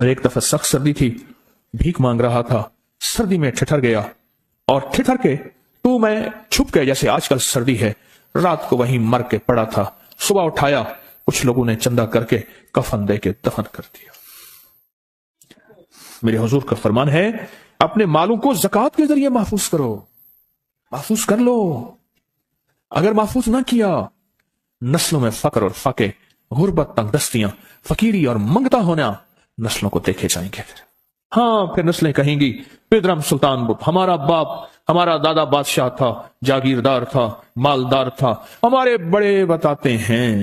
اور ایک دفعہ سخت سردی تھی، بھیک مانگ رہا تھا، سردی میں ٹھٹر گیا، اور ٹھٹر کے تو میں چھپ کے، جیسے آج کل سردی ہے، رات کو وہیں مر کے پڑا تھا۔ صبح اٹھایا، کچھ لوگوں نے چندہ کر کے کفن دے کے دفن کر دیا۔ میرے حضور کا فرمان ہے، اپنے مالوں کو زکوٰۃ کے ذریعے محفوظ کرو، محفوظ کر لو۔ اگر محفوظ نہ کیا، نسلوں میں فقر اور فاقے، غربت، تنگ دستیاں، فقیری اور منگتا ہونا نسلوں کو دیکھے جائیں گے۔ ہاں، پھر نسلیں کہیں گی، پیدرم سلطان بت، ہمارا باپ، ہمارا دادا بادشاہ تھا، جاگیردار تھا، مالدار تھا، ہمارے بڑے بتاتے ہیں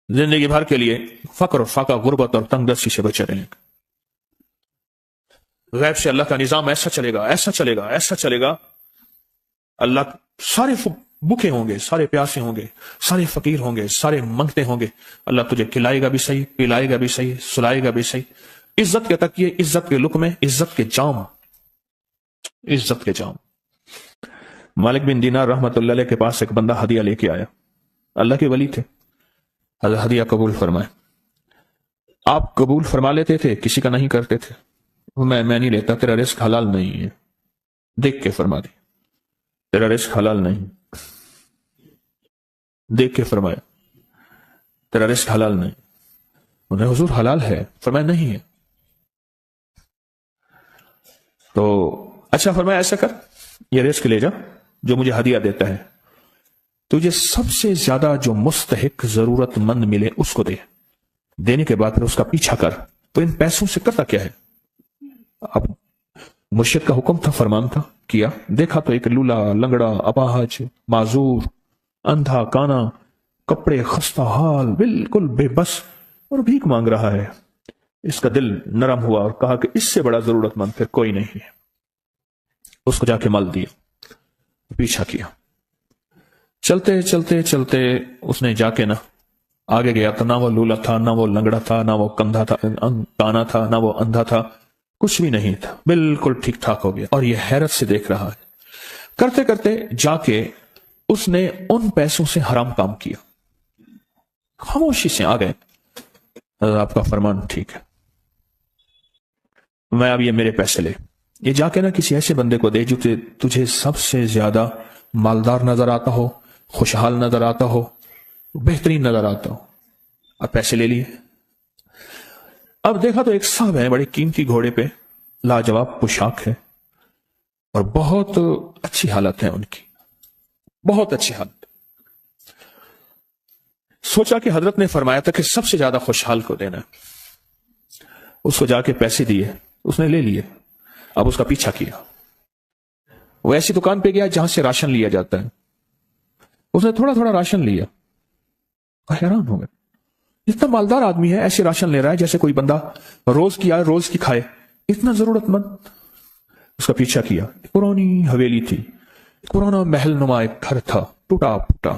زندگی بھر کے لیے فقر اور فاقہ، غربت اور تنگ دستی سے بچے رہیں گے۔ غیب سے اللہ کا نظام ایسا چلے گا، ایسا چلے گا، ایسا چلے گا، اللہ سارے بھوکے ہوں گے، سارے پیاسے ہوں گے، سارے فقیر ہوں گے، سارے منگتے ہوں گے، اللہ تجھے کھلائے گا بھی صحیح، پلائے گا بھی صحیح، سلائے گا بھی صحیح۔ عزت کے تکیے، عزت کے لقمے، عزت کے جام، عزت کے جام۔ مالک بن دینار رحمت اللہ علیہ کے پاس ایک بندہ ہدیہ لے کے آیا، اللہ کے ولی تھے، ہدیہ قبول فرمائے۔ آپ قبول فرما لیتے تھے، کسی کا نہیں کرتے تھے؟ میں نہیں لیتا، تیرا رزق حلال نہیں ہے، دیکھ کے فرما دی، تیرا رزق حلال نہیں، دیکھ کے فرمایا تیرا رزق حلال نہیں۔ انہیں حضور حلال ہے، فرمایا نہیں ہے۔ تو اچھا فرمایا ایسا کر، یہ رزق لے جا جو مجھے ہدیہ دیتا ہے، تجھے سب سے زیادہ جو مستحق ضرورت مند ملے اس کو دے، دینے کے بعد پھر اس کا پیچھا کر۔ تو ان پیسوں سے کرتا کیا ہے؟ اب مرشد کا حکم تھا، فرمان تھا، کیا، دیکھا تو ایک لولا، لنگڑا، اپاہج، معذور، اندھا کانا، کپڑے خستہ حال، بالکل بے بس، اور بھیک مانگ رہا ہے۔ اس کا دل نرم ہوا اور کہا کہ اس سے بڑا ضرورت مند پھر کوئی نہیں ہے۔ اس کو جا کے مال دیا، پیچھا کیا، چلتے چلتے چلتے اس نے جا کے آگے گیا تو نہ وہ لولا تھا، نہ وہ لنگڑا تھا، نہ وہ کندھا تھا، کانا تھا، نہ وہ اندھا تھا، کچھ بھی نہیں تھا، بالکل ٹھیک ٹھاک ہو گیا۔ اور یہ حیرت سے دیکھ رہا ہے، کرتے کرتے جا کے اس نے ان پیسوں سے حرام کام کیا، خاموشی سے آ گئے، آپ کا فرمان ٹھیک ہے، میں اب یہ میرے پیسے لے، یہ جا کے کسی ایسے بندے کو دے جو تجھے سب سے زیادہ مالدار نظر آتا ہو، خوشحال نظر آتا ہو، بہترین نظر آتا ہو۔ اب پیسے لے لیے، اب دیکھا تو ایک صاحب ہے، بڑے قیمتی گھوڑے پہ، لاجواب پوشاک ہے، اور بہت اچھی حالت ہے ان کی، بہت اچھی حالت۔ سوچا کہ حضرت نے فرمایا تھا کہ سب سے زیادہ خوشحال کو دینا، اس کو جا کے پیسے دیے، اس نے لے لیے۔ اب اس کا پیچھا کیا، وہ ایسی دکان پہ گیا جہاں سے راشن لیا جاتا ہے، اس نے تھوڑا تھوڑا راشن لیا، حیران ہو گیا، اتنا مالدار آدمی ہے، ایسے راشن لے رہا ہے جیسے کوئی بندہ روز کی آئے روز کی کھائے، اتنا ضرورت مند۔ اس کا پیچھا کیا، پرانی حویلی تھی، پرانا محل نما ایک گھر تھا، ٹوٹا پھوٹا،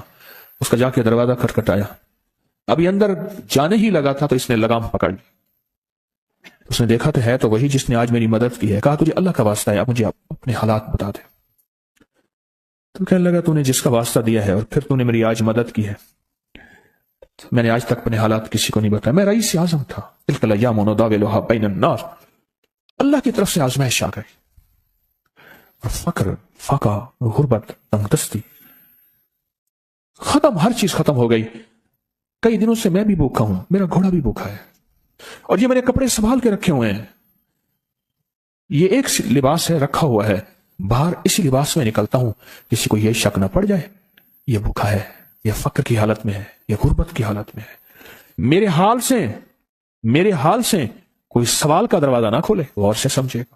اس کا جا کے دروازہ کھٹکھٹایا، ابھی اندر جانے ہی لگا تھا تو اس نے لگام پکڑ لی، اس نے دیکھا تو ہے تو وہی جس نے آج میری مدد کی ہے، کہا تجھے اللہ کا واسطہ ہے، اب مجھے اپنے حالات بتا دے۔ تو کہنے لگا تو نے جس کا واسطہ دیا ہے اور پھر تو نے میری آج مدد کی ہے، میں نے آج تک اپنے حالات کسی کو نہیں بتایا، میں رئیس اعظم تھا، تلک الایام نداولها بین الناس، اللہ کی طرف سے آزمائش آ گئی، اور فقر، فاقہ، غربت، تنگ دستی ختم، ہر چیز ختم ہو گئی۔ کئی دنوں سے میں بھی بھوکا ہوں، میرا گھوڑا بھی بھوکا ہے، اور یہ میں نے کپڑے سنبھال کے رکھے ہوئے ہیں، یہ ایک لباس ہے رکھا ہوا ہے، باہر اسی لباس میں نکلتا ہوں، کسی کو یہ شک نہ پڑ جائے یہ بھوکا ہے، یہ فقر کی حالت میں ہے، یہ غربت کی حالت میں ہے۔ میرے حال سے کوئی سوال کا دروازہ نہ کھولے، غور سے سمجھے گا،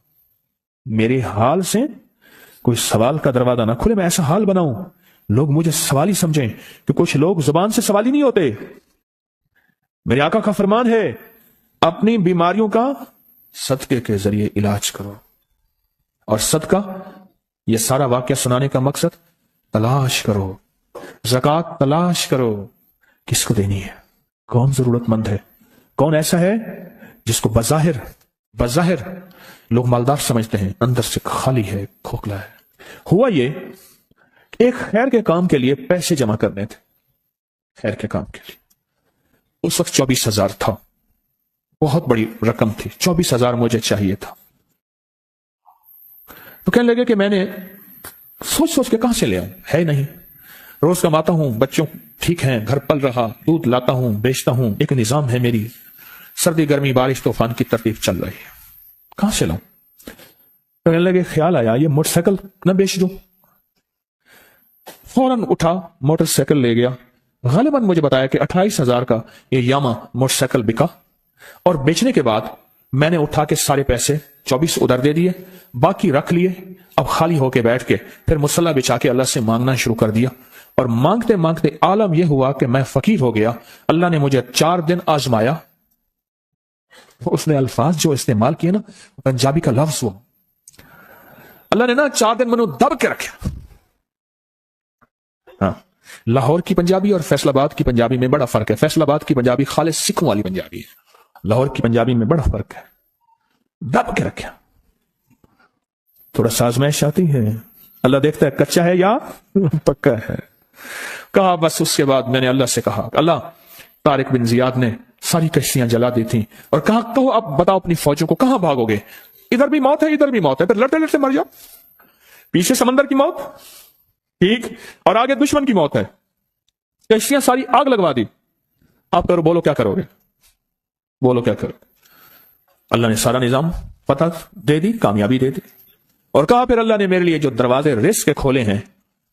میرے حال سے کوئی سوال کا دروازہ نہ کھولے، میں ایسا حال بناؤں لوگ مجھے سوالی سمجھیں، کہ کچھ لوگ زبان سے سوالی نہیں ہوتے۔ میرے آقا کا فرمان ہے، اپنی بیماریوں کا صدقے کے ذریعے علاج کرو، اور صدقہ، یہ سارا واقعہ سنانے کا مقصد، تلاش کرو، زکوٰۃ تلاش کرو، کس کو دینی ہے، کون ضرورت مند ہے، کون ایسا ہے جس کو بظاہر لوگ مالدار سمجھتے ہیں، اندر سے خالی ہے، کھوکھلا ہے۔ ہوا یہ، ایک خیر کے کام کے لیے پیسے جمع کرنے تھے، خیر کے کام کے لیے، اس وقت 24,000 تھا، بہت بڑی رقم تھی، 24,000 مجھے چاہیے تھا۔ تو کہنے لگے کہ میں نے سوچ سوچ کے کہاں سے لے آؤں، ہے نہیں، روز کماتا ہوں، بچوں ٹھیک ہیں، گھر پل رہا، دودھ لاتا ہوں، بیچتا ہوں، ایک نظام ہے میری، سردی گرمی بارش طوفان کی ترتیب چل رہی ہے، کہاں سے لاؤں؟ کہنے لگے خیال آیا یہ موٹر سائیکل نہ بیچ دوں۔ فوراً اٹھا، موٹر سائیکل لے گیا، غالباً مجھے بتایا کہ 28,000 کا یہ یاما موٹر سائیکل بکا، اور بیچنے کے بعد میں نے اٹھا کے سارے پیسے 24 ادھر دے دیے، باقی رکھ لیے، اب خالی ہو کے بیٹھ کے پھر مصلا بچھا کے اللہ سے مانگنا شروع کر دیا، اور مانگتے مانگتے عالم یہ ہوا کہ میں فقیر ہو گیا۔ اللہ نے مجھے 4 دن آزمایا۔ اس نے الفاظ جو استعمال کیے نا، پنجابی کا لفظ، وہ اللہ نے نا 4 دن منو دب کے رکھا۔ ہاں، لاہور کی پنجابی اور فیصل آباد کی پنجابی میں بڑا فرق ہے۔ فیصل آباد کی پنجابی خالص سکھوں والی پنجابی ہے، لاہور کی پنجابی میں بڑا فرق ہے، دب کے رکھا۔ تھوڑا سا آزمائش آتی ہے، اللہ دیکھتا ہے کچا ہے یا پکا ہے۔ کہا بس اس کے بعد میں نے اللہ سے کہا، اللہ طارق بن زیاد نے ساری کشتیاں جلا دی تھیں، اور کہا کہو اب بتاؤ اپنی فوجوں کو کہاں بھاگو گے، ادھر بھی موت ہے ادھر بھی موت ہے، پھر لڑتے لڑتے مر جاؤ، پیچھے سمندر کی موت ٹھیک، اور آگے دشمن کی موت ہے، کشتیاں ساری آگ لگوا دی، آپ کرو، بولو کیا کرو گے، بولو کیا کرو۔ اللہ نے سارا نظام فتح دے دی، کامیابی دے دی، اور کہا پھر اللہ نے میرے لیے جو دروازے رزق کے کھولے ہیں،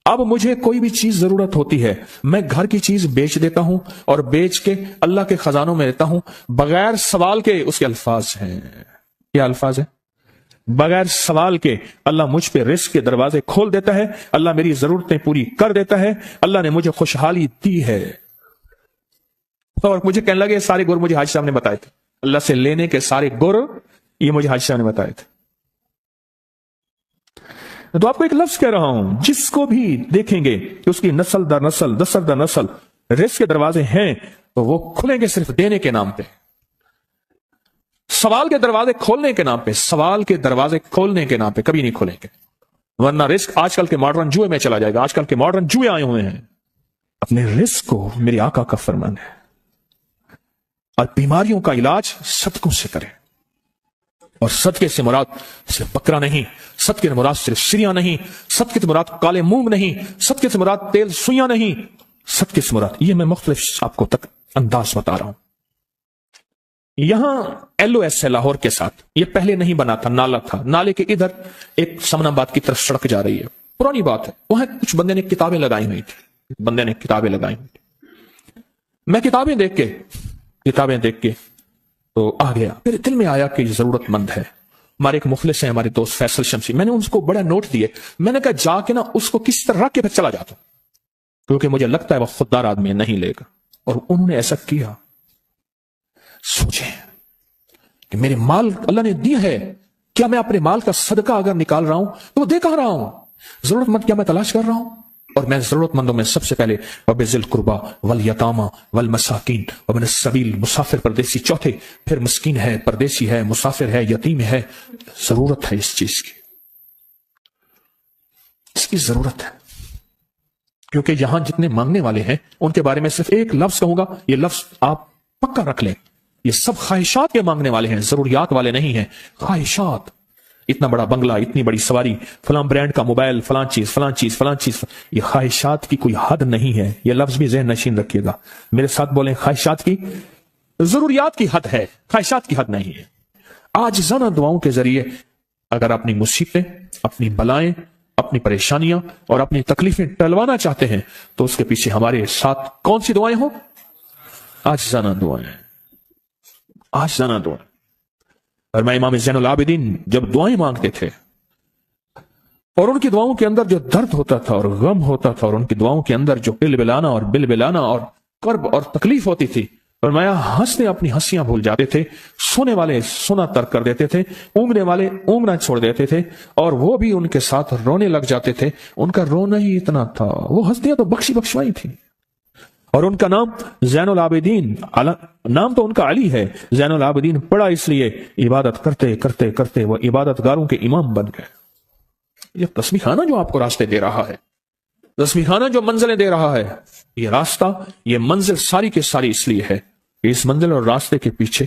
اب مجھے کوئی بھی چیز ضرورت ہوتی ہے میں گھر کی چیز بیچ دیتا ہوں، اور بیچ کے اللہ کے خزانوں میں دیتا ہوں بغیر سوال کے۔ اس کے الفاظ ہیں، کیا الفاظ ہیں؟ بغیر سوال کے اللہ مجھ پہ رزق کے دروازے کھول دیتا ہے، اللہ میری ضرورتیں پوری کر دیتا ہے، اللہ نے مجھے خوشحالی دی ہے۔ اور مجھے کہنے لگے سارے گر مجھے حاجی صاحب نے بتائے تھے، اللہ سے لینے کے سارے گر یہ مجھے حاجی صاحب نے بتائے تھے۔ تو آپ کو ایک لفظ کہہ رہا ہوں، جس کو بھی دیکھیں گے کہ اس کی نسل در نسل، نسل در نسل رزق کے دروازے ہیں، تو وہ کھلیں گے صرف دینے کے نام پہ، سوال کے دروازے کھولنے کے نام پہ، سوال کے دروازے کھولنے کے نام پہ کبھی نہیں کھولیں گے، ورنہ رزق آج کل کے ماڈرن جوئے میں چلا جائے گا۔ آج کل کے ماڈرن جوئے آئے ہوئے ہیں، اپنے رزق کو میرے آقا کا فرمان ہے، اور بیماریوں کا علاج صدقوں سے کریں، اور صدقے سے مراد صرف بکرا نہیں، صدقے سے مراد صرف سریاں نہیں، صدقے سے مراد کالے مونگ نہیں، صدقے سے مراد تیل سوئیاں نہیں، صدقے سے مراد یہ میں مختلف آپ کو تک انداز بتا رہا ہوں۔ یہاں ایل او ایس ہے لاہور کے ساتھ، یہ پہلے نہیں بنا تھا، نالا تھا، نالے کے ادھر ایک سمن آباد کی طرف سڑک جا رہی ہے، پرانی بات ہے، وہاں کچھ بندے نے کتابیں لگائی ہوئی تھی، بندے نے کتابیں لگائی ہوئی تھی، میں کتابیں دیکھ کے تو آ گیا، میرے دل میں آیا کہ ضرورت مند ہے۔ ہمارے ایک مخلص ہیں، ہمارے دوست فیصل شمسی، میں نے ان کو بڑا نوٹ دیے، میں نے کہا جا کے نا اس کو کس طرح رکھ کے پھر چلا جاتا ہوں، کیونکہ مجھے لگتا ہے وہ خوددار آدمی نہیں لے گا، اور انہوں نے ایسا کیا۔ سوچیں کہ میرے مال اللہ نے دیا ہے، کیا میں اپنے مال کا صدقہ اگر نکال رہا ہوں تو وہ دے کہاں رہا ہوں؟ ضرورت مند کیا میں تلاش کر رہا ہوں؟ اور میں ضرورت مندوں میں سب سے پہلے وبذل القربى والیتامی والمساکین وابن السبیل، مسافر پردیسی چوتھے، پھر مسکین ہے، پردیسی ہے، مسافر ہے، یتیم ہے، ضرورت ہے اس چیز کی، اس کی ضرورت ہے، کیونکہ یہاں جتنے مانگنے والے ہیں ان کے بارے میں صرف ایک لفظ کہوں گا، یہ لفظ آپ پکا رکھ لیں، یہ سب خواہشات کے مانگنے والے ہیں، ضروریات والے نہیں ہیں، خواہشات۔ اتنا بڑا بنگلہ، اتنی بڑی سواری، فلاں برانڈ کا موبائل، فلاں چیز فلاں چیز فلاں چیز، یہ خواہشات کی کوئی حد نہیں ہے، یہ لفظ بھی ذہن نشین رکھیے گا، میرے ساتھ بولیں، خواہشات کی، ضروریات کی حد ہے، خواہشات کی حد نہیں ہے۔ عاجزانہ دعاؤں کے ذریعے اگر اپنی مصیبتیں، اپنی بلائیں، اپنی پریشانیاں اور اپنی تکلیفیں ٹلوانا چاہتے ہیں تو اس کے پیچھے ہمارے ساتھ کون سی دعائیں ہوں؟ عاجزانہ دعائیں، عاجزانہ دعائیں۔ اور میں امام زین العابدین جب دعائیں مانگتے تھے اور ان کی دعاؤں کے اندر جو درد ہوتا تھا اور غم ہوتا تھا، اور ان کی دعاؤں کے اندر جو بلبلانا اور بلبلانا اور کرب اور تکلیف ہوتی تھی، اور میں ہنسنے اپنی ہنسیاں بھول جاتے تھے، سونے والے سونا ترک کر دیتے تھے، اونگنے والے اونگنا چھوڑ دیتے تھے، اور وہ بھی ان کے ساتھ رونے لگ جاتے تھے، ان کا رونا ہی اتنا تھا، وہ ہنسیاں تو بخشوائی تھی، اور ان کا نام زین العابدین، نام تو ان کا علی ہے، زین العابدین پڑا اس لیے عبادت کرتے کرتے کرتے وہ عبادت گاروں کے امام بن گئے۔ یہ تسبیح خانہ جو آپ کو راستے دے رہا ہے، تسبیح خانہ جو منزلیں دے رہا ہے، یہ راستہ، یہ منزل ساری کی ساری اس لیے ہے کہ اس منزل اور راستے کے پیچھے